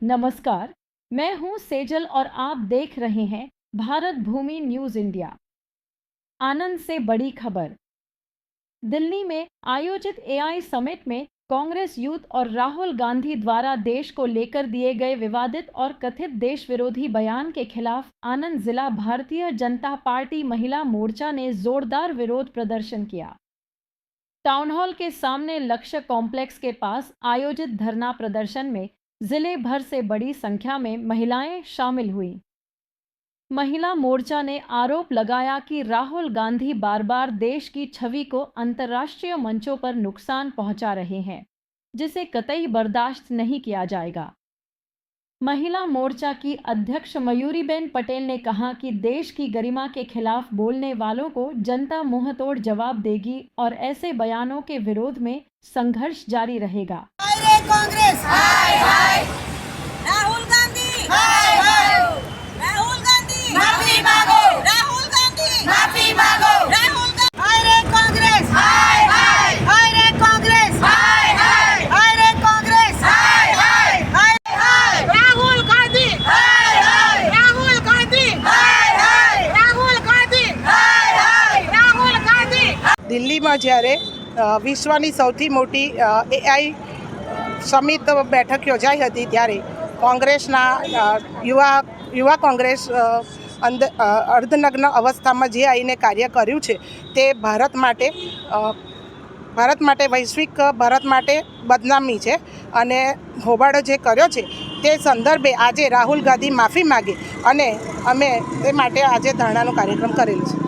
नमस्कार, मैं हूं सेजल और आप देख रहे हैं भारत भूमि न्यूज़ इंडिया। आनंद से बड़ी खबर। दिल्ली में आयोजित एआई समिट में कांग्रेस यूथ और राहुल गांधी द्वारा देश को लेकर दिए गए विवादित और कथित देश विरोधी बयान के खिलाफ आनंद जिला भारतीय जनता पार्टी महिला मोर्चा ने जोरदार विरोध प्रदर्शन किया। टाउन हॉल के सामने लक्ष्य कॉम्प्लेक्स के पास आयोजित धरना प्रदर्शन में जिले भर से बड़ी संख्या में महिलाएं शामिल हुई। महिला मोर्चा ने आरोप लगाया कि राहुल गांधी बार बार देश की छवि को अंतर्राष्ट्रीय मंचों पर नुकसान पहुंचा रहे हैं, जिसे कतई बर्दाश्त नहीं किया जाएगा। महिला मोर्चा की अध्यक्ष मयूरीबेन पटेल ने कहा कि देश की गरिमा के खिलाफ बोलने वालों को जनता मुंहतोड़ जवाब देगी और ऐसे बयानों के विरोध में संघर्ष जारी रहेगा। कांग्रेस हाय हाय, राहुल गांधी हाय हाय, राहुल गांधी माफी मांगो, राहुल गांधी माफी मांगो, राहुल गांधी हाय रे कांग्रेस हाय हाय, हाय रे कांग्रेस हाय हाय, हाय रे कांग्रेस हाय हाय, हाय हाय, राहुल गांधी हाय हाय, राहुल गांधी हाय हाय, राहुल गांधी हाय हाय, राहुल गांधी। दिल्ली में જ્યારે વિશ્વની સૌથી મોટી એઆઈ સમિટ બેઠક યોજાઈ હતી ત્યારે કોંગ્રેસના યુવા કોંગ્રેસ અર્ધનગ્ન અવસ્થામાં જે આવીને કાર્ય કર્યું છે તે ભારત માટે વૈશ્વિક ભારત માટે બદનામી છે અને હોબાળો જે કર્યો છે તે સંદર્ભે આજે રાહુલ ગાંધી માફી માગે અને અમે તે માટે આજે ધરણાનો કાર્યક્રમ કરેલો છે।